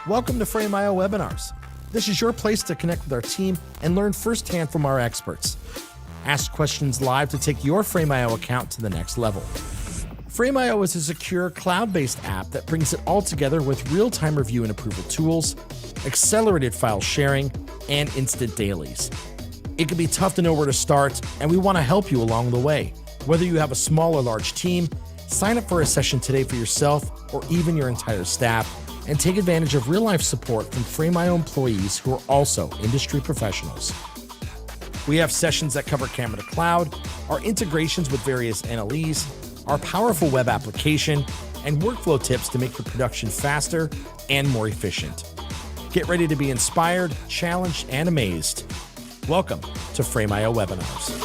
Welcome to Frame.io webinars. This is your place to connect with our team and learn firsthand from our experts. Ask questions live to take your Frame.io account to the next level. Frame.io is a secure cloud-based app that brings it all together with real-time review and approval tools, accelerated file sharing, and instant dailies. It can be tough to know where to start, and we want to help you along the way. Whether you have a small or large team, sign up for a session today for yourself or even your entire staff, and take advantage of real-life support from Frame.io employees who are also industry professionals. We have sessions that cover camera to cloud, our integrations with various NLEs, our powerful web application, and workflow tips to make your production faster and more efficient. Get ready to be inspired, challenged, and amazed. Welcome to Frame.io webinars.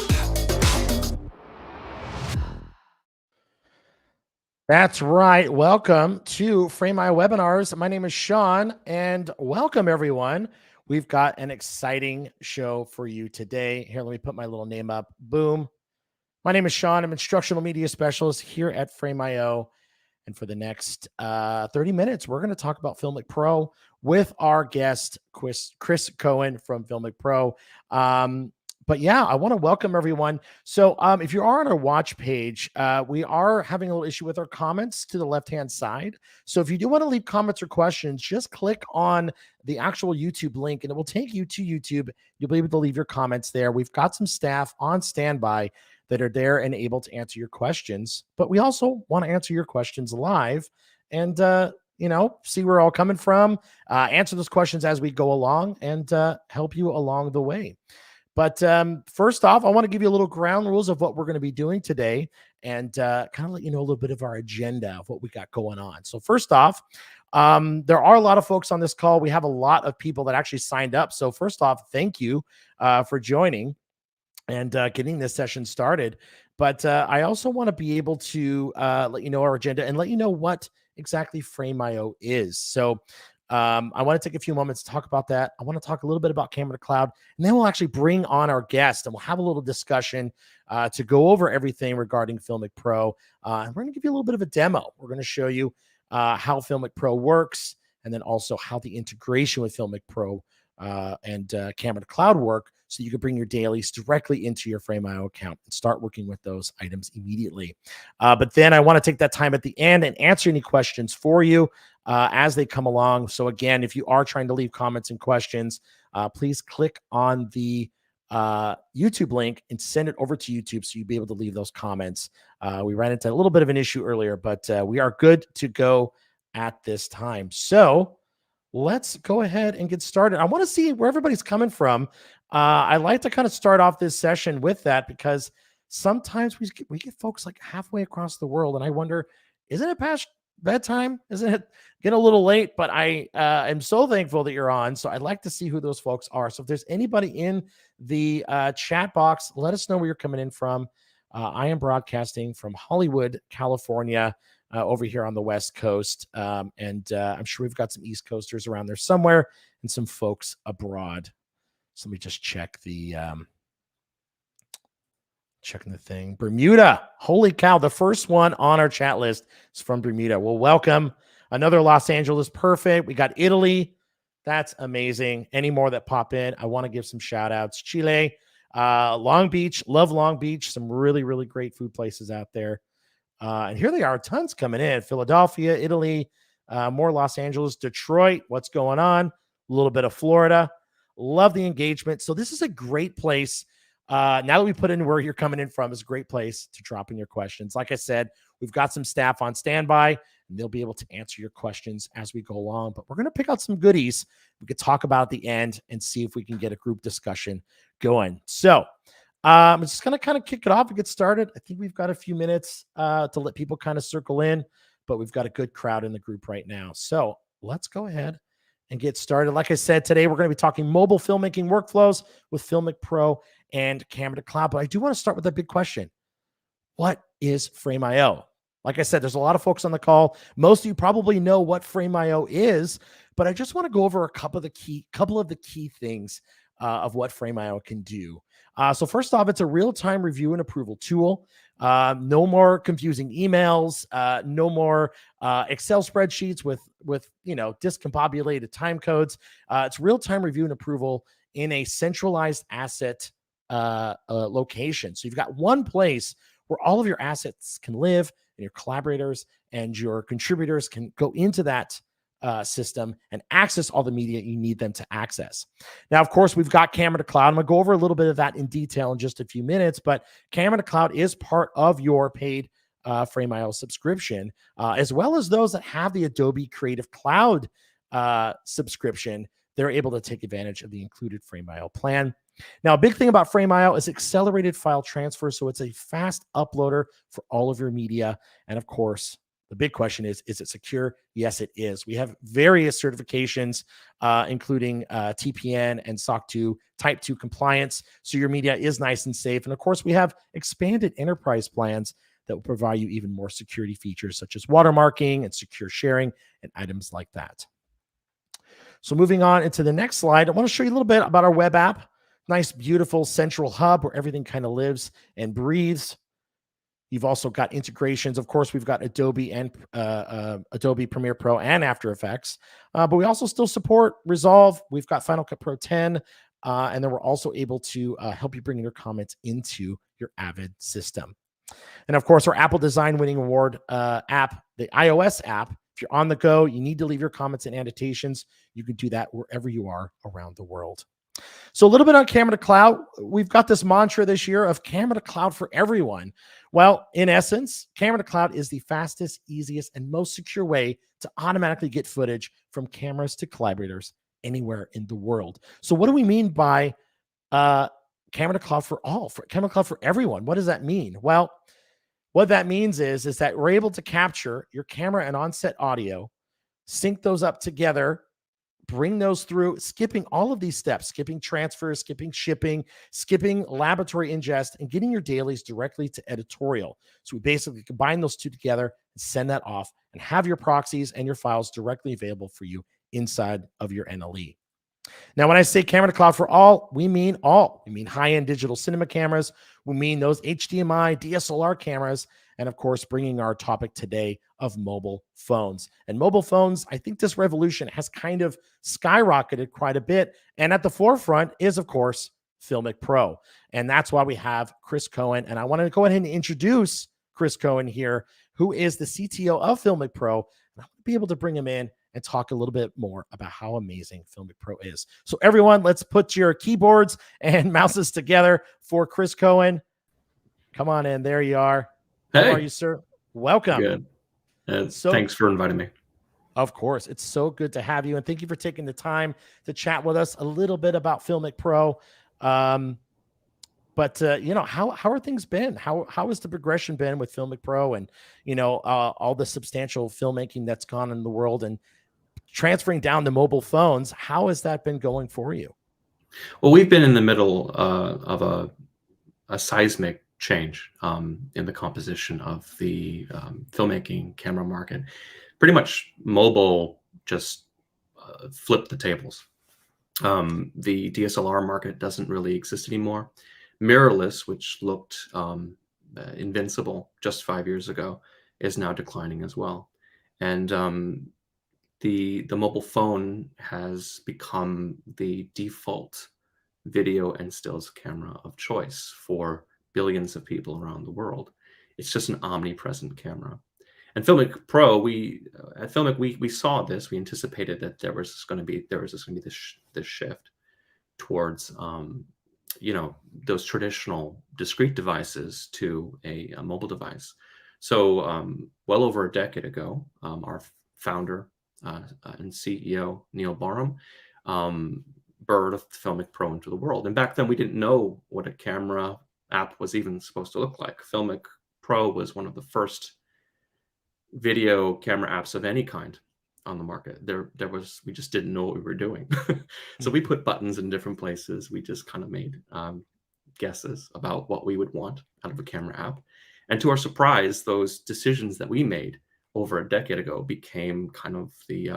That's right. Welcome to Frame.io webinars. My name is Sean, and welcome everyone. We've got an exciting show for you today. Here, let me put my little name up. Boom. My name is Sean. I'm instructional media specialist here at Frame.io. And for the next 30 minutes, we're going to talk about FiLMiC Pro with our guest, Chris Cohen from FiLMiC Pro. But yeah, I want to welcome everyone. So if you are on our watch page, we are having a little issue with our comments to the left-hand side. So if you do want to leave comments or questions, just click on the actual YouTube link and it will take you to YouTube. You'll be able to leave your comments there. We've got some staff on standby that are there and able to answer your questions. But we also want to answer your questions live and, see where we're all coming from, answer those questions as we go along and help you along the way. But first off, I want to give you a little ground rules of what we're going to be doing today and kind of let you know a little bit of our agenda of what we got going on. So first off, there are a lot of folks on this call. We have a lot of people that actually signed up. So first off, thank you for joining and getting this session started. But I also want to be able to let you know our agenda and let you know what exactly Frame.io is. So I want to take a few moments to talk about that. I want to talk a little bit about camera to cloud, and then we'll actually bring on our guest and we'll have a little discussion to go over everything regarding FiLMiC Pro. And we're going to give you a little bit of a demo. We're going to show you how FiLMiC Pro works, and then also how the integration with FiLMiC Pro and camera to cloud work, so you can bring your dailies directly into your Frame.io account and start working with those items immediately. But then I want to take that time at the end and answer any questions for you as they come along. So again, if you are trying to leave comments and questions, please click on the YouTube link and send it over to YouTube so you'll be able to leave those comments. We ran into a little bit of an issue earlier, but we are good to go at this time. So let's go ahead and get started. I want to see where everybody's coming from. I like to kind of start off this session with that because sometimes we get folks like halfway across the world, and I wonder, isn't it past bedtime? Isn't it getting a little late? But I am so thankful that you're on. So I'd like to see who those folks are. So if there's anybody in the chat box, let us know where you're coming in from. I am broadcasting from Hollywood, California, over here on the West Coast. And I'm sure we've got some East Coasters around there somewhere and some folks abroad. So let me just check the checking the thing. Bermuda. Holy cow. The first one on our chat list is from Bermuda. Well, welcome. Another Los Angeles. Perfect. We got Italy. That's amazing. Any more that pop in, I want to give some shout outs. Chile, Long Beach. Love Long Beach. Some really, really great food places out there. And here they are. Tons coming in. Philadelphia, Italy, more Los Angeles, Detroit. What's going on? A little bit of Florida. Love the engagement. So this is a great place. Now that we put in where you're coming in from, is a great place to drop in your questions. Like I said, we've got some staff on standby, and they'll be able to answer your questions as we go along. But we're going to pick out some goodies we could talk about at the end and see if we can get a group discussion going. So I'm just going to kind of kick it off and get started. I think we've got a few minutes to let people kind of circle in, but we've got a good crowd in the group right now. So let's go ahead and get started. Like I said, today we're going to be talking mobile filmmaking workflows with FiLMiC Pro and camera to cloud. But I do want to start with a big question. What is Frame.io? Like I said, there's a lot of folks on the call. Most of you probably know what Frame.io is, but I just want to go over a couple of the key things of what Frame.io can do. So first off, it's a real-time review and approval tool. No more confusing emails. No more Excel spreadsheets with discombobulated time codes. It's real time review and approval in a centralized asset location. So you've got one place where all of your assets can live, and your collaborators and your contributors can go into that system and access all the media you need them to access. Now, of course, we've got Camera to Cloud. I'm going to go over a little bit of that in detail in just a few minutes, but Camera to Cloud is part of your paid Frame.io subscription, as well as those that have the Adobe Creative Cloud subscription. They're able to take advantage of the included Frame.io plan. Now, a big thing about Frame.io is accelerated file transfer. So it's a fast uploader for all of your media. And of course, the big question is it secure? Yes, it is. We have various certifications, including TPN and SOC 2 Type 2 compliance. So your media is nice and safe. And of course, we have expanded enterprise plans that will provide you even more security features, such as watermarking and secure sharing and items like that. So moving on into the next slide, I want to show you a little bit about our web app. Nice, beautiful central hub where everything kind of lives and breathes. You've also got integrations. Of course, we've got Adobe and Adobe Premiere Pro and After Effects, but we also still support Resolve. We've got Final Cut Pro 10, and then we're also able to help you bring your comments into your Avid system. And of course, our Apple Design Winning Award app, the iOS app. If you're on the go, you need to leave your comments and annotations. You can do that wherever you are around the world. So a little bit on Camera to Cloud. We've got this mantra this year of Camera to Cloud for everyone. Well, in essence, Camera to Cloud is the fastest, easiest, and most secure way to automatically get footage from cameras to collaborators anywhere in the world. So what do we mean by Camera to Cloud for all, for Camera to Cloud for everyone? What does that mean? Well, what that means is that we're able to capture your camera and on-set audio, sync those up together, bring those through, skipping all of these steps, skipping transfers, skipping shipping, skipping laboratory ingest, and getting your dailies directly to editorial. So we basically combine those two together and send that off and have your proxies and your files directly available for you inside of your NLE. Now, when I say Camera to Cloud for all, we mean all. We mean high-end digital cinema cameras. We mean those HDMI, DSLR cameras, and of course, bringing our topic today of mobile phones. And mobile phones, I think this revolution has kind of skyrocketed quite a bit. And at the forefront is, of course, FiLMiC Pro. And that's why we have Chris Cohen. And I want to go ahead and introduce Chris Cohen here, who is the CTO of FiLMiC Pro. And I want to be able to bring him in and talk a little bit more about how amazing FiLMiC Pro is. So everyone, let's put your keyboards and mouses together for Chris Cohen. Come on in. There you are. Hey. How are you, sir? Welcome. Good. Thanks for inviting me. Of course. It's so good to have you. And thank you for taking the time to chat with us a little bit about FiLMiC Pro. But how are things been? How has the progression been with FiLMiC Pro and, all the substantial filmmaking that's gone in the world and transferring down to mobile phones? How has that been going for you? Well, we've been in the middle of a seismic change in the composition of the filmmaking camera market. Pretty much mobile just flipped the tables. The DSLR market doesn't really exist anymore. Mirrorless, which looked invincible just 5 years ago, is now declining as well. And the mobile phone has become the default video and stills camera of choice for billions of people around the world. It's just an omnipresent camera. And FiLMiC Pro, at FiLMiC we saw this. We anticipated that there was going to be this shift towards those traditional discrete devices to a mobile device. So well over a decade ago, our founder and CEO Neil Barham birthed FiLMiC Pro into the world. And back then we didn't know what a camera app was even supposed to look like. FiLMiC Pro was one of the first video camera apps of any kind on the market. We just didn't know what we were doing. So we put buttons in different places. We just kind of made guesses about what we would want out of a camera app. And to our surprise, those decisions that we made over a decade ago became kind of the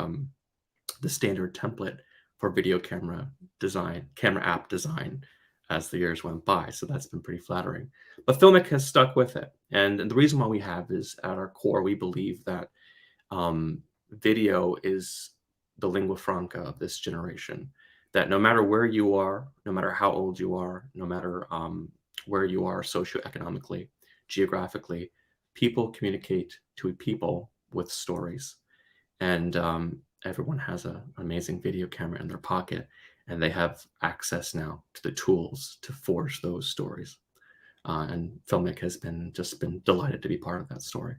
standard template for video camera design, camera app design as the years went by. So that's been pretty flattering. But FiLMiC has stuck with it. And the reason why we have is at our core, we believe that video is the lingua franca of this generation. That no matter where you are, no matter how old you are, no matter where you are socioeconomically, geographically, people communicate to people with stories. And everyone has an amazing video camera in their pocket, and they have access now to the tools to forge those stories. And FiLMiC has been delighted to be part of that story.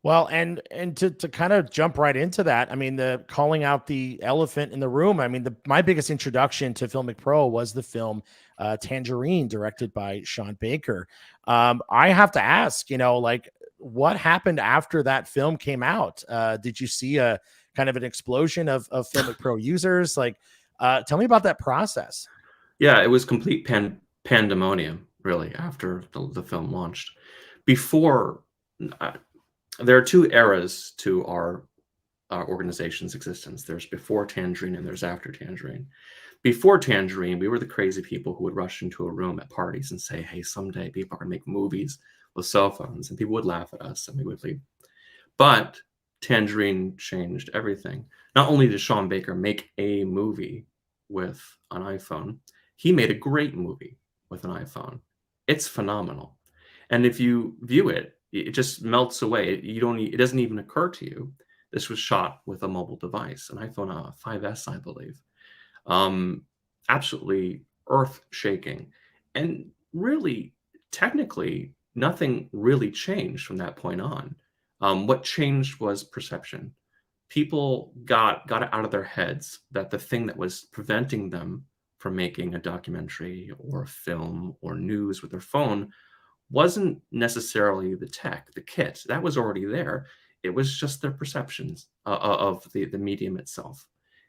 Well, and to kind of jump right into that, I mean, the calling out the elephant in the room. I mean, my biggest introduction to FiLMiC Pro was the film Tangerine, directed by Sean Baker. I have to ask, like, what happened after that film came out? Did you see a kind of an explosion of FiLMiC Pro users? Like, tell me about that process. Yeah, it was complete pandemonium, really, after the film launched. Before, there are two eras to our organization's existence. There's before Tangerine and there's after Tangerine. Before Tangerine, we were the crazy people who would rush into a room at parties and say, hey, someday people are going to make movies with cell phones, and people would laugh at us and we would leave. But Tangerine changed everything. Not only did Sean Baker make a movie with an iPhone, he made a great movie with an iPhone. It's phenomenal. And if you view it, it just melts away. It doesn't even occur to you. This was shot with a mobile device, an iPhone 5S, I believe. Absolutely earth-shaking. And really, technically, nothing really changed from that point on. What changed was perception. People got it out of their heads that the thing that was preventing them from making a documentary or a film or news with their phone wasn't necessarily the tech, the kit. That was already there. It was just their perceptions of the medium itself.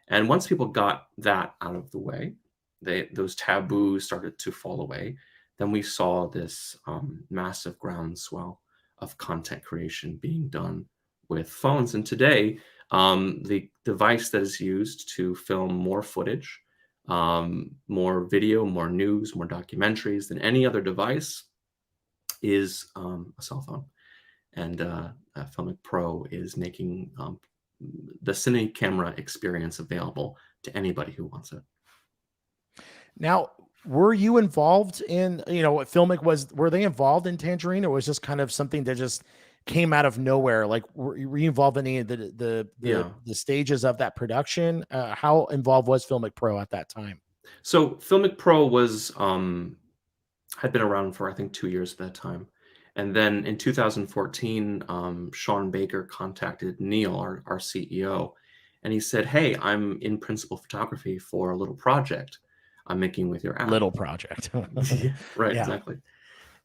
And once people got that out of the way, those taboos started to fall away. Then we saw this massive groundswell of content creation being done with phones. And today, the device that is used to film more footage, more video, more news, more documentaries than any other device is a cell phone. And FiLMiC Pro is making the cine camera experience available to anybody who wants it. Now, were you involved in, what FiLMiC was? Were they involved in Tangerine, or was just kind of something that just came out of nowhere? Like, were you involved in any of the stages of that production? How involved was FiLMiC Pro at that time? So FiLMiC Pro was had been around for, I think, 2 years at that time. And then in 2014, Sean Baker contacted Neil, our CEO, and he said, hey, I'm in principal photography for a little project I'm making with your app. Little project. Right, yeah. Exactly.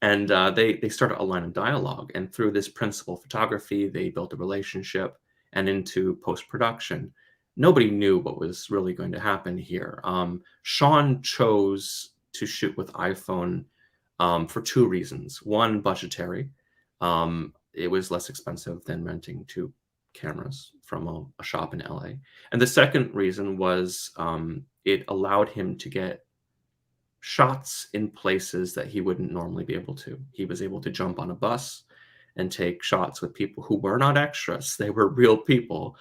And they started a line of dialogue. And through this principal photography, they built a relationship, and into post-production. Nobody knew what was really going to happen here. Sean chose to shoot with iPhone for two reasons. One, budgetary. It was less expensive than renting two cameras from a shop in LA. And the second reason was it allowed him to get shots in places that he wouldn't normally be able to. He was able to jump on a bus and take shots with people who were not extras. They were real people.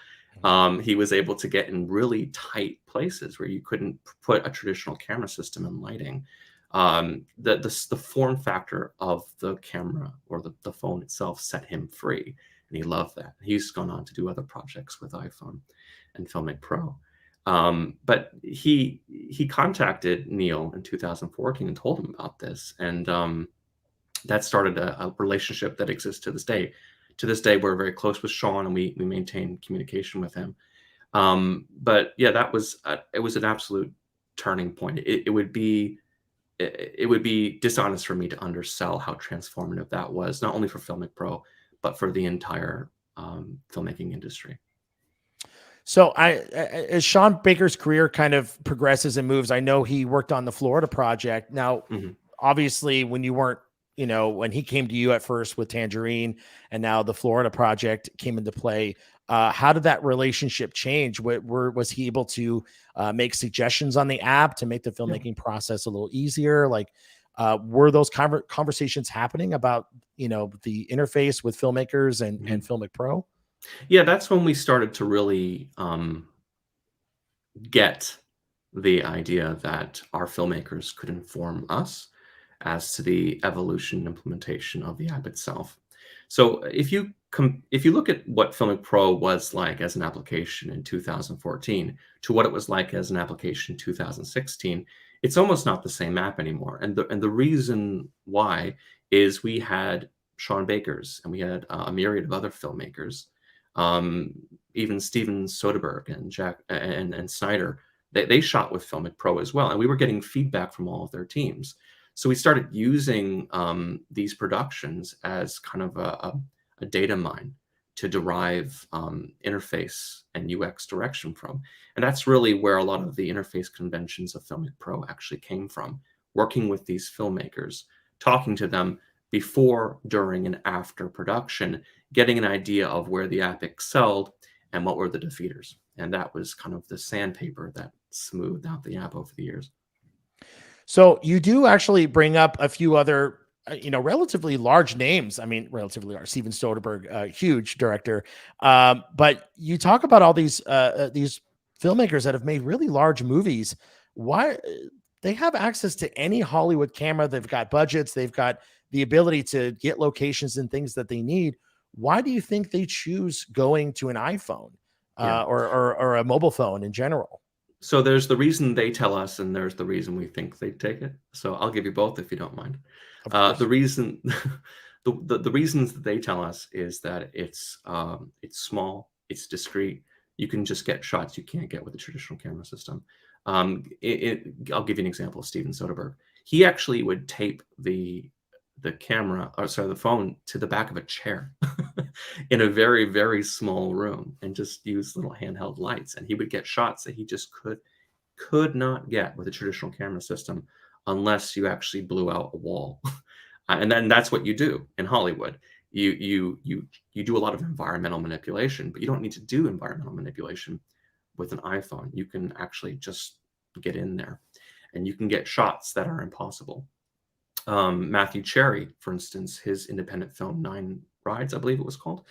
He was able to get in really tight places where you couldn't put a traditional camera system and lighting. The form factor of the camera or the phone itself set him free, and he loved that. He's gone on to do other projects with iPhone and FiLMiC Pro. But he contacted Neil in 2014 and told him about this, and that started a relationship that exists to this day. To this day, we're very close with Sean, and we maintain communication with him. But yeah, it was an absolute turning point. It would be dishonest for me to undersell how transformative that was, not only for FiLMiC Pro, but for the entire filmmaking industry. So as Sean Baker's career kind of progresses and moves, I know he worked on the Florida project. Now, obviously, when you weren't when he came to you at first with Tangerine, and now the Florida project came into play. How did that relationship change? Was he able to make suggestions on the app to make the Yeah. filmmaking process a little easier? Like, were those conversations happening about, the interface with filmmakers and Mhm. FiLMiC Pro? Yeah, that's when we started to really get the idea that our filmmakers could inform us as to the evolution and implementation of the app itself. So if you look at what FiLMiC Pro was like as an application in 2014 to what it was like as an application in 2016, it's almost not the same app anymore. And the reason why is we had Sean Bakers and we had a myriad of other filmmakers, um, even Steven Soderbergh and Jack and Snyder. They shot with FiLMiC Pro as well, and we were getting feedback from all of their teams. So we started using these productions as kind of a data mine to derive interface and UX direction from. And that's really where a lot of the interface conventions of FiLMiC Pro actually came from, working with these filmmakers, talking to them before, during, and after production, getting an idea of where the app excelled and what were the defeaters. And that was kind of the sandpaper that smoothed out the app over the years. So you do actually bring up a few other, relatively large names. I mean, relatively large. Steven Soderbergh, huge director. But you talk about all these filmmakers that have made really large movies. Why they have access to any Hollywood camera? They've got budgets. They've got the ability to get locations and things that they need. Why do you think they choose going to an iPhone Yeah. or a mobile phone in general? So there's the reason they tell us, and there's the reason we think they take it. So I'll give you both if you don't mind. Of The course. reason, the reasons that they tell us is that it's small, it's discreet. You can just get shots you can't get with a traditional camera system. I'll give you an example of Steven Soderbergh. He actually would tape the camera, or sorry, the phone to the back of a chair in a very, very small room and just use little handheld lights. And he would get shots that he just could not get with a traditional camera system unless you actually blew out a wall. And then that's what you do in Hollywood. You do a lot of environmental manipulation, but you don't need to do environmental manipulation with an iPhone. You can actually just get in there and you can get shots that are impossible. Matthew Cherry, for instance, his independent film Nine Rides, I believe it was called.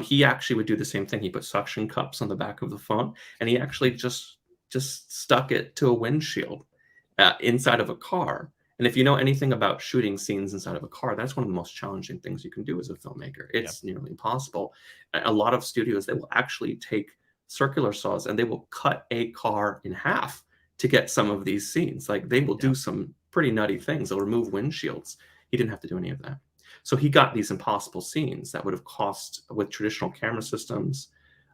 He actually would do the same thing. He put suction cups on the back of the phone, and he actually just stuck it to a windshield inside of a car. And if you know anything about shooting scenes inside of a car, that's one of the most challenging things you can do as a filmmaker. It's nearly impossible. A lot of studios, they will actually take circular saws and they will cut a car in half to get some of these scenes. Like they will do some pretty nutty things. They'll remove windshields. He didn't have to do any of that. So he got these impossible scenes that would have cost, with traditional camera systems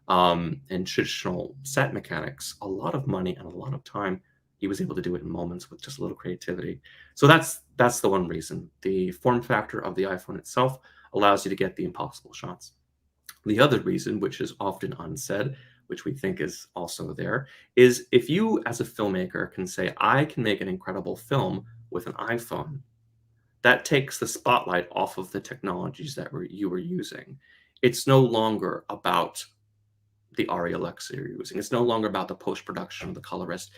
and traditional set mechanics, a lot of money and a lot of time. He was able to do it in moments with just a little creativity. So that's the one reason. The form factor of the iPhone itself allows you to get the impossible shots. The other reason, which is often unsaid, which we think is also there, is if you as a filmmaker can say, I can make an incredible film with an iPhone, that takes the spotlight off of the technologies that you were using. It's no longer about the ARRI Alexa you're using. It's no longer about the post-production of the colorist.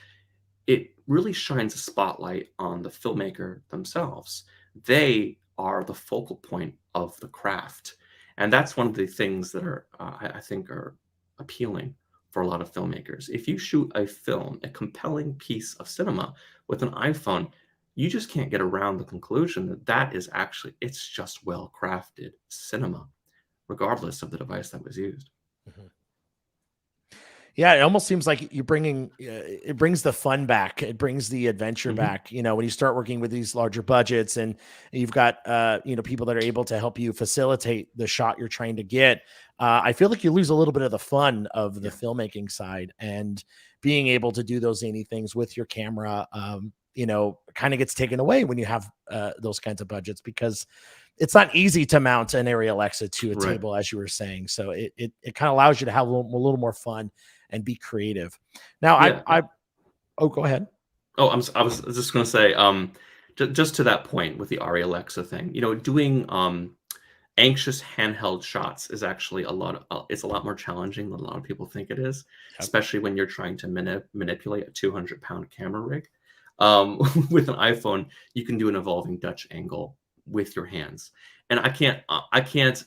It really shines a spotlight on the filmmaker themselves. They are the focal point of the craft. And that's one of the things that are, I think, are appealing for a lot of filmmakers. If you shoot a film, a compelling piece of cinema with an iPhone, you just can't get around the conclusion that that is actually, it's just well-crafted cinema, regardless of the device that was used. Mm-hmm. Yeah, it almost seems like you're bringing it brings the fun back. It brings the adventure back. When you start working with these larger budgets and you've got people that are able to help you facilitate the shot you're trying to get. I feel like you lose a little bit of the fun of the filmmaking side, and being able to do those zany things with your camera. Kind of gets taken away when you have those kinds of budgets, because it's not easy to mount an ARRI Alexa to a table, as you were saying. So it kind of allows you to have a little more fun and be creative. Now, Yeah. oh, go ahead. Oh, I was just going to say, just to that point with the Ari Alexa thing, doing anxious handheld shots is actually it's a lot more challenging than a lot of people think it is, Yep. especially when you're trying to manipulate a 200-pound camera rig. With an iPhone, you can do an evolving Dutch angle with your hands, and I can't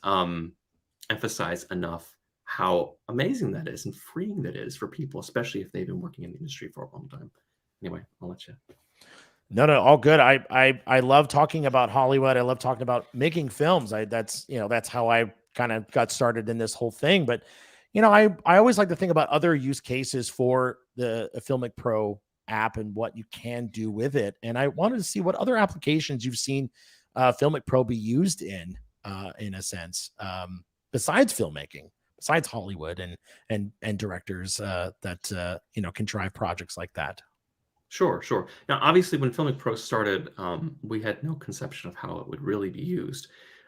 emphasize enough how amazing that is and freeing that is for people, especially if they've been working in the industry for a long time. Anyway, I'll let you. No, no, all good. I love talking about Hollywood. I love talking about making films. That's how I kind of got started in this whole thing. But I always like to think about other use cases for the Filmic Pro app and what you can do with it. And I wanted to see what other applications you've seen Filmic Pro be used in a sense, besides filmmaking, besides Hollywood and directors that can drive projects like that. Sure, sure. Now, obviously, when Filmic Pro started, we had no conception of how it would really be used.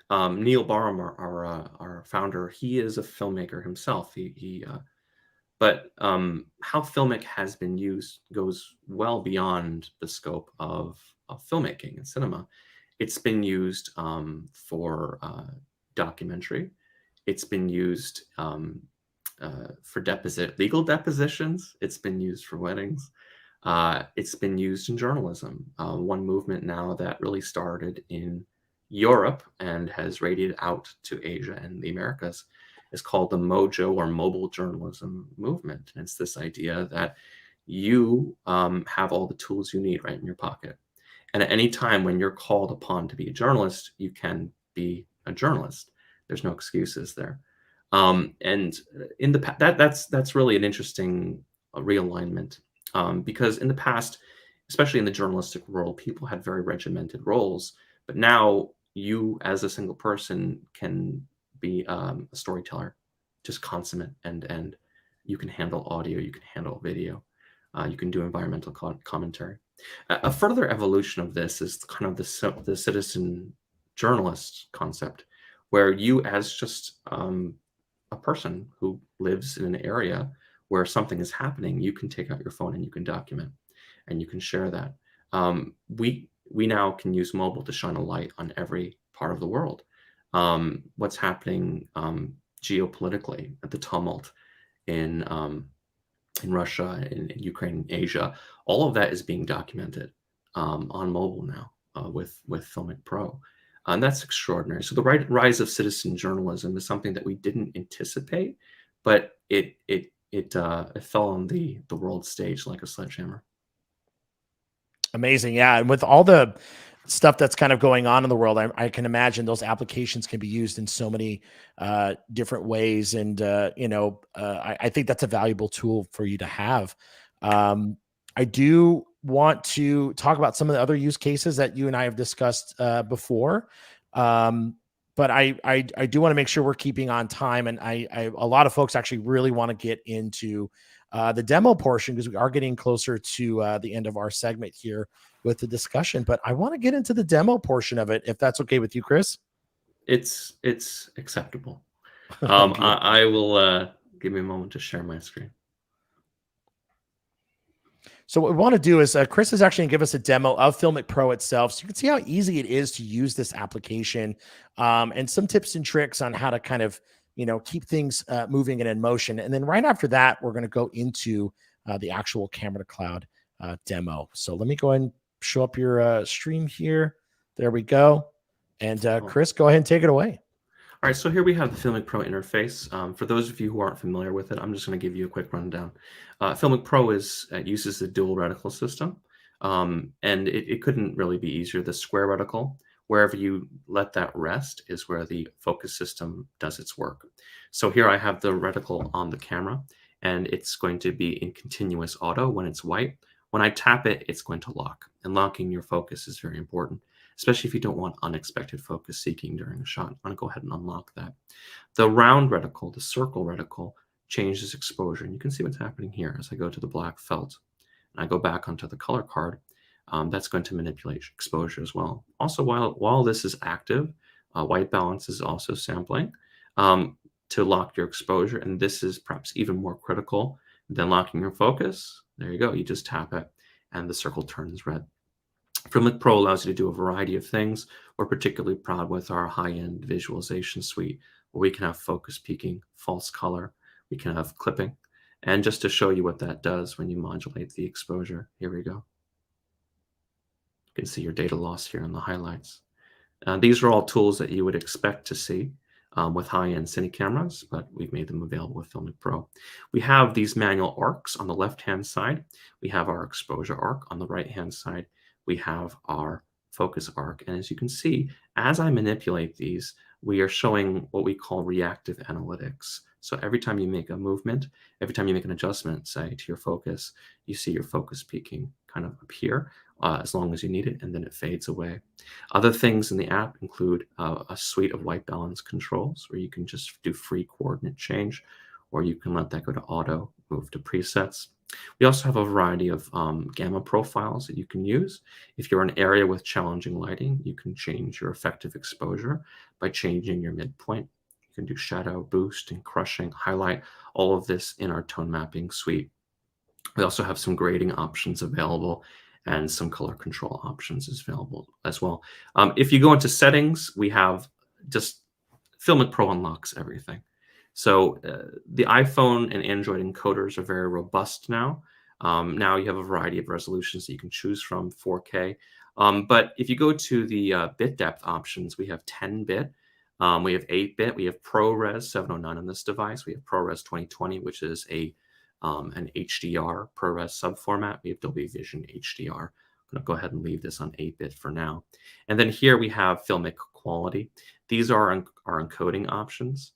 Neil Barham, our founder, he is a filmmaker himself. But how Filmic has been used goes well beyond the scope of filmmaking and cinema. It's been used for documentary. It's been used for legal depositions. It's been used for weddings. It's been used in journalism. One movement now that really started in Europe and has radiated out to Asia and the Americas is called the Mojo or mobile journalism movement. And it's this idea that you have all the tools you need right in your pocket. And at any time when you're called upon to be a journalist, you can be a journalist. There's no excuses there. And in that's really an interesting realignment. Because in the past, especially in the journalistic world, people had very regimented roles. But now you, as a single person, can be a storyteller, just consummate, and you can handle audio, you can handle video, you can do environmental commentary. A further evolution of this is kind of the citizen journalist concept, where you, as just a person who lives in an area where something is happening, you can take out your phone and you can document and you can share that. We now can use mobile to shine a light on every part of the world. What's happening geopolitically, at the tumult in Russia, in Ukraine, Asia, all of that is being documented on mobile now with Filmic Pro. And that's extraordinary. So the rise of citizen journalism is something that we didn't anticipate, but it fell on the world stage like a sledgehammer. Amazing. Yeah. And with all the stuff that's kind of going on in the world, I can imagine those applications can be used in so many different ways. And, I think that's a valuable tool for you to have. I do want to talk about some of the other use cases that you and I have discussed before. But I do want to make sure we're keeping on time. And a lot of folks actually really want to get into the demo portion because we are getting closer to the end of our segment here with the discussion. But I want to get into the demo portion of it, if that's okay with you, Chris. It's acceptable. Good. I will give me a moment to share my screen. So what we want to do is Chris is actually going to give us a demo of Filmic Pro itself, so you can see how easy it is to use this application, and some tips and tricks on how to kind of keep things moving and in motion. And then right after that, we're going to go into the actual camera to cloud demo. So let me go ahead and show up your stream here. There we go. And Chris, go ahead and take it away. All right, so here we have the Filmic Pro interface. For those of you who aren't familiar with it, I'm just going to give you a quick rundown. Filmic Pro uses the dual reticle system, and it couldn't really be easier. The square reticle, wherever you let that rest, is where the focus system does its work. So here I have the reticle on the camera, and it's going to be in continuous auto when it's white. When I tap it, it's going to lock, and locking your focus is very important, especially if you don't want unexpected focus seeking during a shot. I'm going to go ahead and unlock that. The round reticle, the circle reticle, changes exposure. And you can see what's happening here as I go to the black felt. And I go back onto the color card. That's going to manipulate exposure as well. Also, while this is active, white balance is also sampling to lock your exposure. And this is perhaps even more critical than locking your focus. There you go. You just tap it and the circle turns red. FiLMiC Pro allows you to do a variety of things. We're particularly proud with our high-end visualization suite, where we can have focus peaking, false color, we can have clipping. And just to show you what that does when you modulate the exposure, here we go. You can see your data loss here in the highlights. These are all tools that you would expect to see with high-end cine cameras, but we've made them available with FiLMiC Pro. We have these manual arcs on the left-hand side. We have our exposure arc on the right-hand side. We have our focus arc. And as you can see, as I manipulate these, we are showing what we call reactive analytics. So every time you make a movement, every time you make an adjustment, say, to your focus, you see your focus peaking kind of appear as long as you need it, and then it fades away. Other things in the app include a suite of white balance controls where you can just do free coordinate change, or you can let that go to auto, move to presets. We also have a variety of gamma profiles that you can use. If you're in an area with challenging lighting, you can change your effective exposure by changing your midpoint. You can do shadow, boost, and crushing, highlight, all of this in our tone mapping suite. We also have some grading options available, and some color control options is available as well. If you go into settings, we have just FiLMiC Pro unlocks everything. So the iPhone and Android encoders are very robust now. Now you have a variety of resolutions that you can choose from, 4K. But if you go to the bit depth options, we have 10-bit, we have 8-bit, we have ProRes 709 on this device, we have ProRes 2020, which is an HDR ProRes subformat. We have Dolby Vision HDR. I'm going to go ahead and leave this on 8-bit for now. And then here we have FiLMiC quality. These are our encoding options.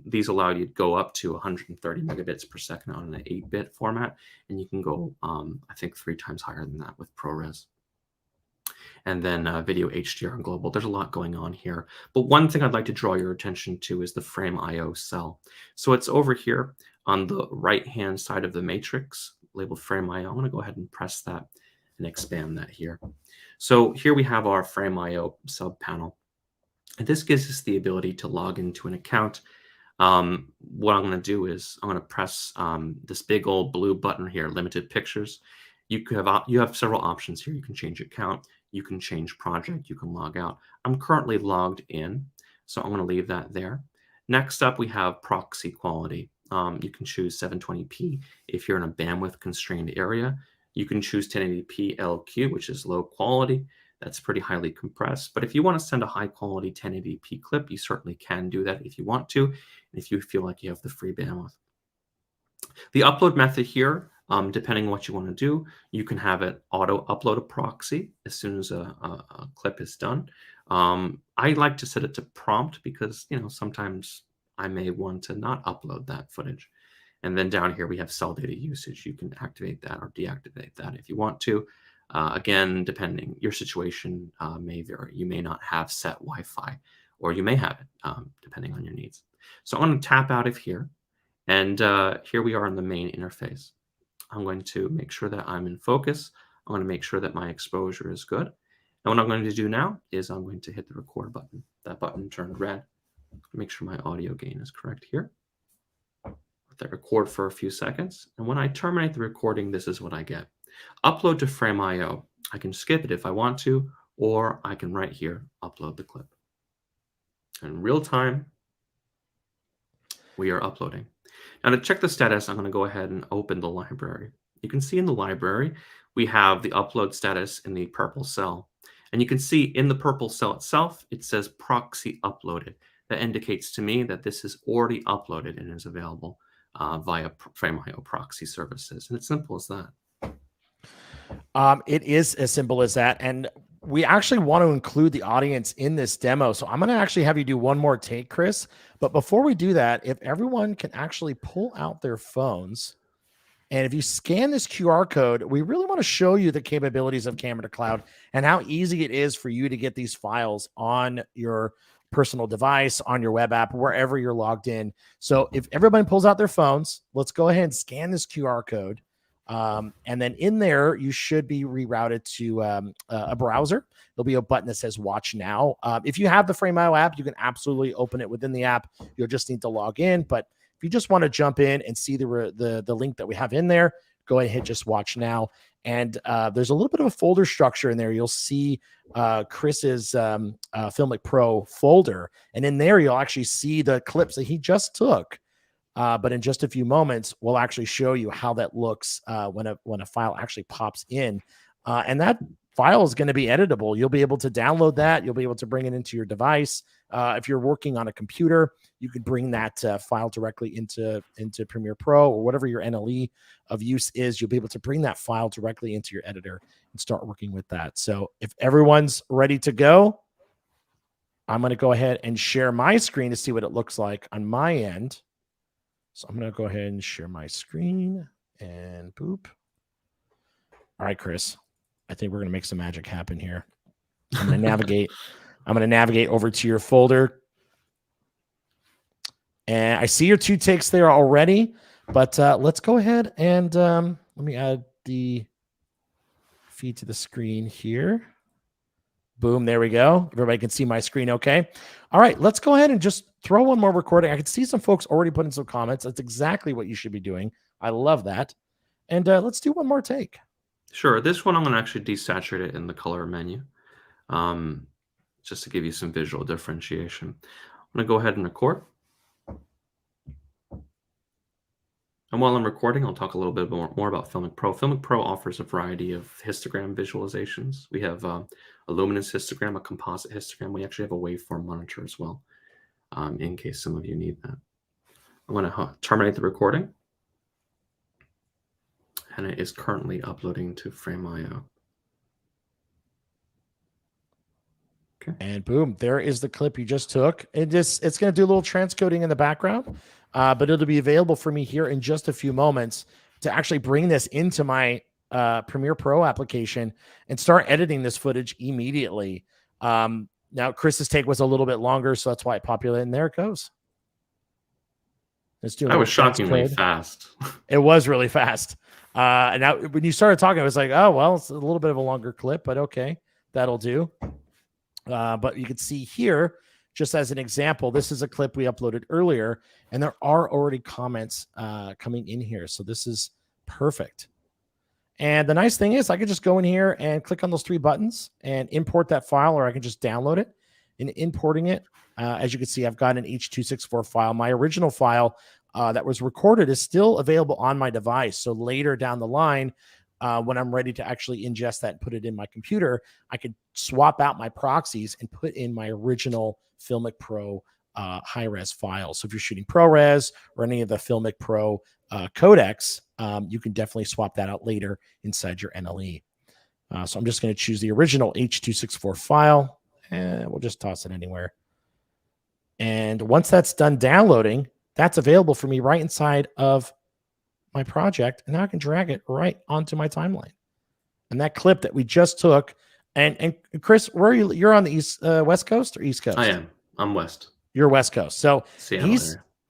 These allow you to go up to 130 megabits per second on an 8-bit format, and you can go, I think, 3 times higher than that with ProRes. And then video HDR and global. There's a lot going on here. But one thing I'd like to draw your attention to is the Frame.io cell. So it's over here on the right-hand side of the matrix, labeled Frame.io. I'm going to go ahead and press that and expand that here. So here we have our Frame.io sub-panel. And this gives us the ability to log into an account. What I'm going to do is I'm going to press this big old blue button here, limited pictures. You have several options here. You can change account, you can change project, you can log out. I'm currently logged in, so I'm going to leave that there. Next up, we have proxy quality. You can choose 720p if you're in a bandwidth constrained area. You can choose 1080p LQ, which is low quality. That's pretty highly compressed. But if you want to send a high quality 1080p clip, you certainly can do that if you want to, and if you feel like you have the free bandwidth. The upload method here, depending on what you want to do, you can have it auto upload a proxy as soon as a clip is done. I like to set it to prompt because, sometimes I may want to not upload that footage. And then down here, we have cell data usage. You can activate that or deactivate that if you want to. Again, depending, your situation may vary. You may not have set Wi-Fi, or you may have it, depending on your needs. So I'm going to tap out of here. And here we are in the main interface. I'm going to make sure that I'm in focus. I'm going to make sure that my exposure is good. And what I'm going to do now is I'm going to hit the record button. That button turned red. Make sure my audio gain is correct here. Let that record for a few seconds. And when I terminate the recording, this is what I get. Upload to Frame.io. I can skip it if I want to, or I can right here upload the clip. In real time, we are uploading. Now to check the status, I'm going to go ahead and open the library. You can see in the library, we have the upload status in the purple cell. And you can see in the purple cell itself, it says proxy uploaded. That indicates to me that this is already uploaded and is available via Frame.io proxy services. And it's simple as that. It is as simple as that. And we actually want to include the audience in this demo. So I'm going to actually have you do one more take, Chris. But before we do that, if everyone can actually pull out their phones, and if you scan this QR code, we really want to show you the capabilities of Camera to Cloud and how easy it is for you to get these files on your personal device, on your web app, wherever you're logged in. So if everybody pulls out their phones, let's go ahead and scan this QR code. And then in there, you should be rerouted to a browser. There'll be a button that says Watch Now. If you have the Frame.io app, you can absolutely open it within the app. You'll just need to log in. But if you just want to jump in and see the link that we have in there, go ahead and hit just Watch Now. And there's a little bit of a folder structure in there. You'll see Chris's FiLMiC Pro folder. And in there, you'll actually see the clips that he just took. But in just a few moments, we'll actually show you how that looks when a file actually pops in. And that file is going to be editable. You'll be able to download that. You'll be able to bring it into your device. If you're working on a computer, you could bring that file directly into Premiere Pro or whatever your NLE of use is. You'll be able to bring that file directly into your editor and start working with that. So if everyone's ready to go, I'm going to go ahead and share my screen to see what it looks like on my end. So I'm going to go ahead and share my screen and boop. All right, Chris, I think we're going to make some magic happen here. I'm going to navigate. I'm going to navigate over to your folder. And I see your 2 takes there already, but let's go ahead and let me add the feed to the screen here. Boom, there we go. Everybody can see my screen okay. All right, let's go ahead and just throw one more recording. I can see some folks already putting some comments. That's exactly what you should be doing. I love that. And let's do one more take. Sure. This one I'm going to actually desaturate it in the color menu, just to give you some visual differentiation. I'm going to go ahead and record. And while I'm recording, I'll talk a little bit more about FiLMiC Pro. FiLMiC Pro offers a variety of histogram visualizations. We have a luminance histogram, a composite histogram. We actually have a waveform monitor as well, in case some of you need that. I'm going to terminate the recording. And it is currently uploading to Frame.io. Okay. And boom, there is the clip you just took. It's going to do a little transcoding in the background, but it'll be available for me here in just a few moments to actually bring this into my Premiere Pro application and start editing this footage immediately. Now, Chris's take was a little bit longer, so that's why it populated. And there it goes. Let's do. I was shockingly fast. It was really fast. And now when you started talking, I was like, oh, well, it's a little bit of a longer clip, but okay, that'll do. But you can see here, just as an example, this is a clip we uploaded earlier, and there are already comments coming in here. So this is perfect. And the nice thing is I could just go in here and click on those 3 buttons and import that file, or I can just download it. In importing it, as you can see, I've got an H.264 file. My original file that was recorded is still available on my device. So later down the line, when I'm ready to actually ingest that and put it in my computer, I could swap out my proxies and put in my original FiLMiC Pro high-res file. So if you're shooting ProRes or any of the FiLMiC Pro codecs, you can definitely swap that out later inside your NLE. So I'm just going to choose the original H.264 file, and we'll just toss it anywhere. And once that's done downloading, that's available for me right inside of my project, and now I can drag it right onto my timeline. And that clip that we just took, and Chris, where are you? You're on the West Coast or East Coast? I am. I'm West. You're West Coast. So Seattle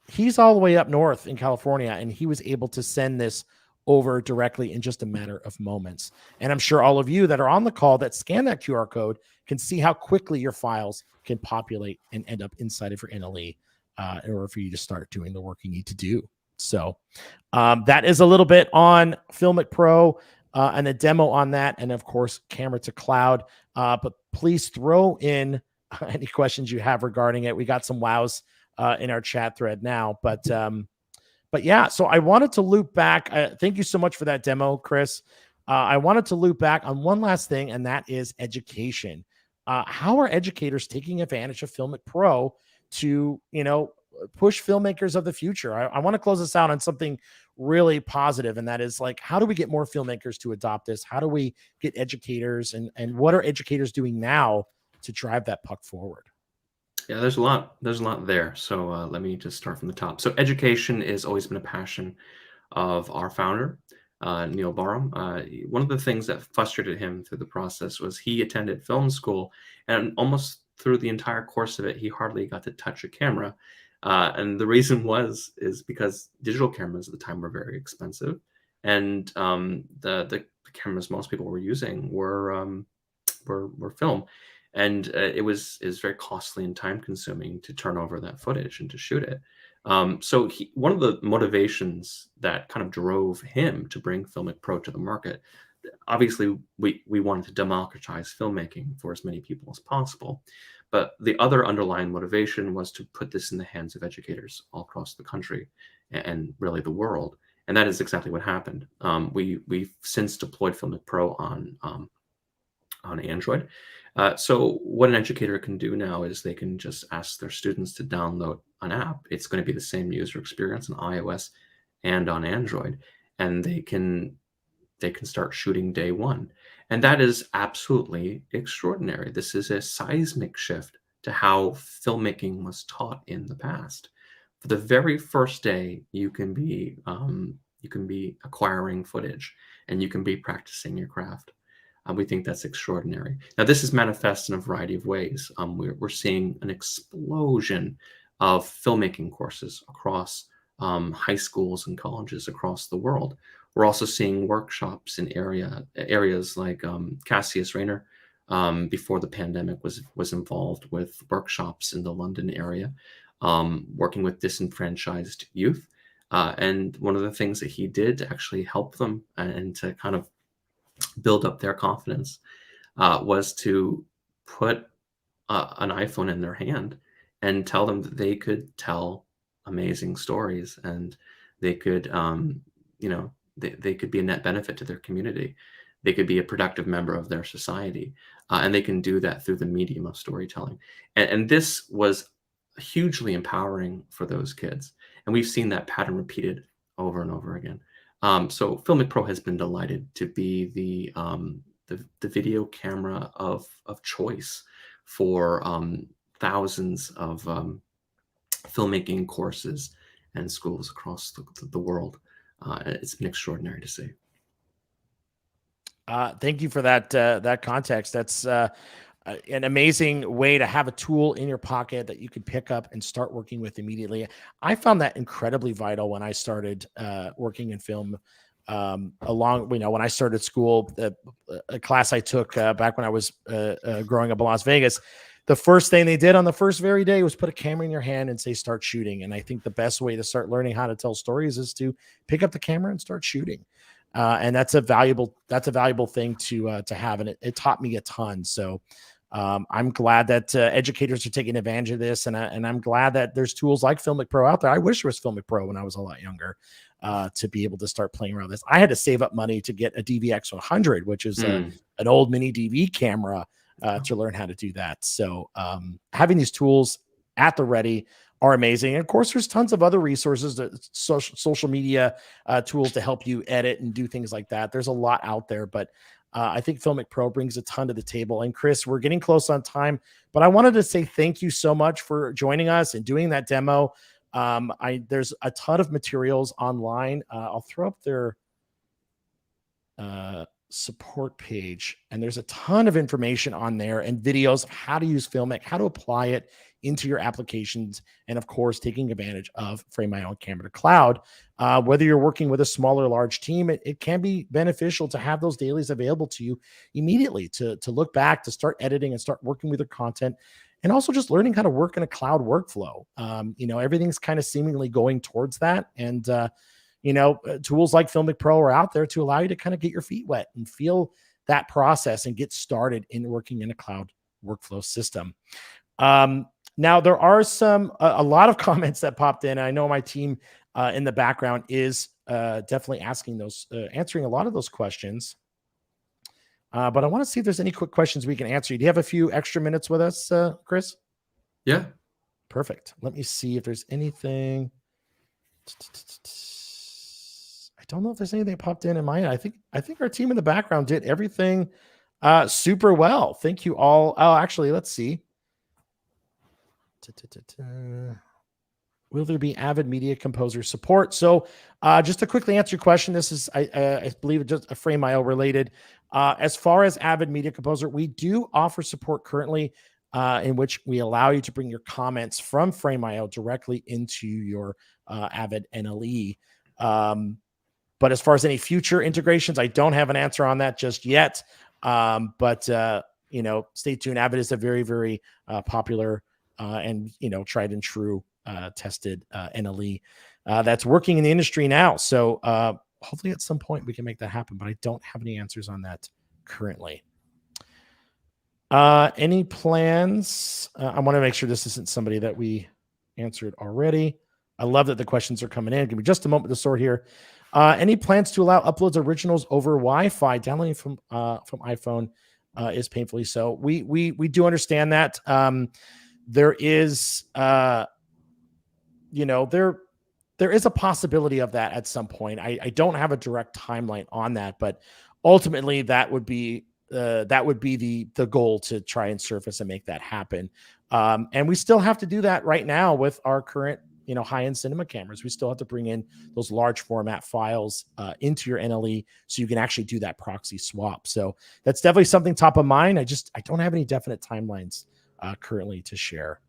he's all the way up north in California, and he was able to send this over directly in just a matter of moments. And I'm sure all of you that are on the call that scan that QR code can see how quickly your files can populate and end up inside of your NLE in order for you to start doing the work you need to do. So that is a little bit on FiLMiC Pro and a demo on that. And of course, camera to cloud. But please throw in any questions you have regarding it. We got some wows in our chat thread now, but yeah, so I wanted to loop back. Thank you so much for that demo, Chris. I wanted to loop back on one last thing, and that is education. How are educators taking advantage of FiLMiC Pro to, push filmmakers of the future? I want to close this out on something really positive, and that is like, how do we get more filmmakers to adopt this? How do we get educators, and what are educators doing now to drive that puck forward? Yeah, there's a lot there. So let me just start from the top. So education has always been a passion of our founder, Neil Barham. One of the things that frustrated him through the process was he attended film school, and almost through the entire course of it, he hardly got to touch a camera. And the reason is because digital cameras at the time were very expensive, and the cameras most people were using were film. And it was very costly and time consuming to turn over that footage and to shoot it. So one of the motivations that kind of drove him to bring FiLMiC Pro to the market obviously we wanted to democratize filmmaking for as many people as possible. But the other underlying motivation was to put this in the hands of educators all across the country and really the world. And that is exactly what happened. We've since deployed FiLMiC Pro on Android. So what an educator can do now is they can just ask their students to download an app. It's going to be the same user experience on iOS and on Android, and they can start shooting day one. And that is absolutely extraordinary. This is a seismic shift to how filmmaking was taught in the past. For the very first day, you can be acquiring footage, and you can be practicing your craft. We think that's extraordinary. Now, this is manifest in a variety of ways. We're seeing an explosion of filmmaking courses across high schools and colleges across the world. We're also seeing workshops in areas like Cassius Rayner, before the pandemic, was involved with workshops in the London area, working with disenfranchised youth. And one of the things that he did to actually help them and to kind of build up their confidence was to put an iPhone in their hand and tell them that they could tell amazing stories, and they could, they could be a net benefit to their community. They could be a productive member of their society, and they can do that through the medium of storytelling. And this was hugely empowering for those kids, and we've seen that pattern repeated over and over again. So FiLMiC Pro has been delighted to be the video camera of choice for thousands of filmmaking courses and schools across the world. It's been extraordinary to see. Thank you for that context. That's an amazing way to have a tool in your pocket that you could pick up and start working with immediately. I found that incredibly vital when I started working in film. When I started school, a class I took back when I was growing up in Las Vegas, the first thing they did on the first very day was put a camera in your hand and say, start shooting. And I think the best way to start learning how to tell stories is to pick up the camera and start shooting. And that's a valuable thing to have. And it taught me a ton. So I'm glad that educators are taking advantage of this. And I'm glad that there's tools like FiLMiC Pro out there. I wish there was FiLMiC Pro when I was a lot younger, to be able to start playing around with this. I had to save up money to get a DVX 100, which is an old mini DV camera, to learn how to do that. So having these tools at the ready are amazing. And of course, there's tons of other resources, social media tools to help you edit and do things like that. There's a lot out there, but I think FiLMiC Pro brings a ton to the table. And Chris, we're getting close on time, but I wanted to say thank you so much for joining us and doing that demo. There's a ton of materials online. I'll throw up their support page, and there's a ton of information on there and videos of how to use FiLMiC, how to apply it into your applications, and of course, taking advantage of Frame.io and Camera to Cloud. Whether you're working with a small or large team, it can be beneficial to have those dailies available to you immediately to look back, to start editing and start working with your content, and also just learning how to work in a cloud workflow. Everything's kind of seemingly going towards that. And tools like FiLMiC Pro are out there to allow you to kind of get your feet wet and feel that process and get started in working in a cloud workflow system. Now there are a lot of comments that popped in. I know my team in the background is definitely answering a lot of those questions. But I want to see if there's any quick questions we can answer. Do you have a few extra minutes with us, Chris? Yeah. Perfect. Let me see if there's anything. I don't know if there's anything that popped in mind. I think our team in the background did everything super well. Thank you all. Oh, actually, let's see. Will there be Avid Media Composer support? So just to quickly answer your question, this is, I believe, just a Frame.io related. As far as Avid Media Composer, we do offer support currently in which we allow you to bring your comments from Frame.io directly into your Avid NLE. But as far as any future integrations, I don't have an answer on that just yet. But stay tuned. Avid is a very, very popular and tried and true tested NLE that's working in the industry now. So hopefully at some point we can make that happen, but I don't have any answers on that currently. Any plans? I want to make sure this isn't somebody that we answered already. I love that the questions are coming in. Give me just a moment to sort here. Any plans to allow uploads originals over Wi-Fi? Downloading from iPhone is painfully so. We do understand that. There is, there is a possibility of that at some point. I don't have a direct timeline on that, but ultimately that would be the goal, to try and surface and make that happen. And we still have to do that right now with our current, high-end cinema cameras. We still have to bring in those large format files into your NLE so you can actually do that proxy swap. So that's definitely something top of mind. I don't have any definite timelines currently to share.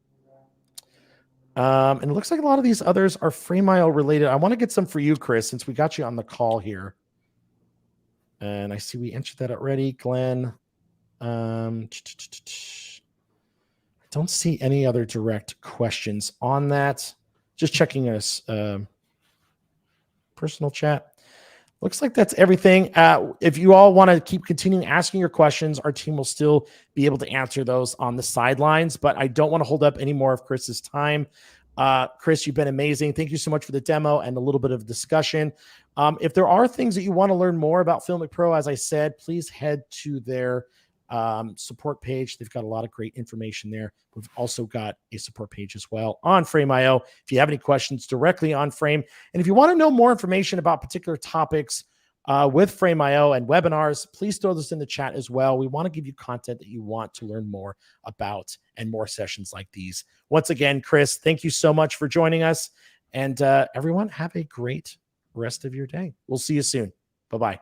And it looks like a lot of these others are Frame.io related. I want to get some for you, Chris, since we got you on the call here. And I see we answered that already, Glenn. I don't see any other direct questions on that. Just checking us personal chat. Looks like that's everything. If you all want to keep continuing asking your questions, our team will still be able to answer those on the sidelines, but I don't want to hold up any more of Chris's time. Chris, you've been amazing. Thank you so much for the demo and a little bit of discussion. If there are things that you want to learn more about FiLMiC Pro, as I said, please head to their support page. They've got a lot of great information there. We've also got a support page as well on Frame.io if you have any questions directly on Frame. And if you want to know more information about particular topics with Frame.io and webinars, please throw this in the chat as well. We want to give you content that you want to learn more about and more sessions like these. Once again, Chris, thank you so much for joining us. And everyone, have a great rest of your day. We'll see you soon. Bye-bye.